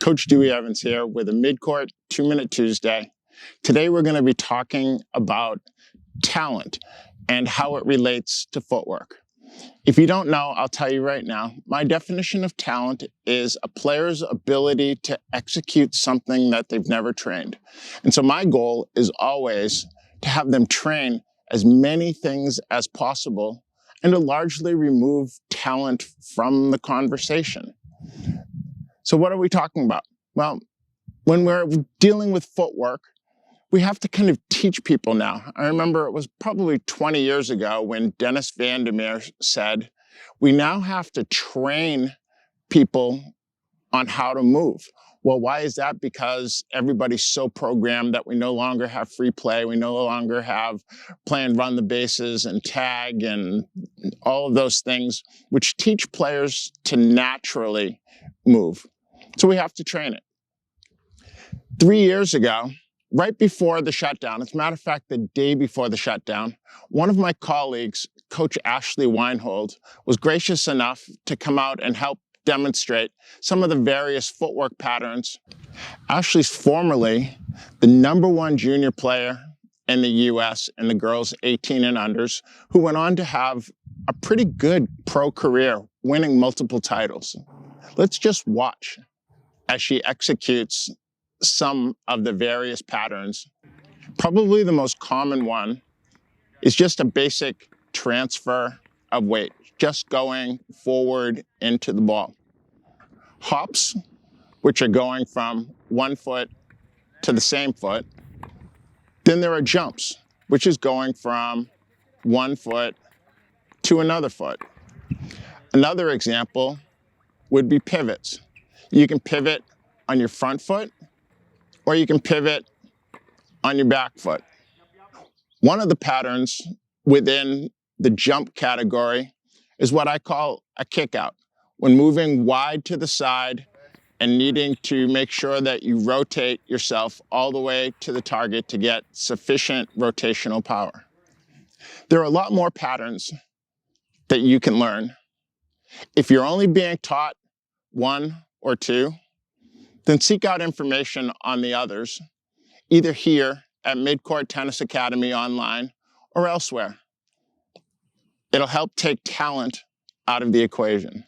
Coach Dewey Evans here with a Midcourt 2-Minute Tuesday. Today we're going to be talking about talent and how it relates to footwork. If you don't know, I'll tell you right now, my definition of talent is a player's ability to execute something that they've never trained. And so my goal is always to have them train as many things as possible and to largely remove talent from the conversation. So what are we talking about? Well, when we're dealing with footwork, we have to kind of teach people now. I remember it was probably 20 years ago when Dennis Vandermeer said, we now have to train people on how to move. Well, why is that? Because everybody's so programmed that we no longer have free play. We no longer have play and run the bases and tag and all of those things, which teach players to naturally move. So we have to train it. 3 years ago, right before the shutdown, as a matter of fact, the day before the shutdown, one of my colleagues, Coach Ashley Weinhold, was gracious enough to come out and help demonstrate some of the various footwork patterns. Ashley's formerly the #1 junior player in the U.S. in the girls 18 and unders, who went on to have a pretty good pro career, winning multiple titles. Let's just watch as she executes some of the various patterns. Probably the most common one is just a basic transfer of weight, just going forward into the ball. Hops, which are going from one foot to the same foot. Then there are jumps, which is going from one foot to another foot. Another example would be pivots. You can pivot on your front foot, or you can pivot on your back foot. One of the patterns within the jump category is what I call a kick out. When moving wide to the side and needing to make sure that you rotate yourself all the way to the target to get sufficient rotational power. There are a lot more patterns that you can learn. If you're only being taught one or two, then seek out information on the others, either here at Midcourt Tennis Academy online or elsewhere. It'll help take talent out of the equation.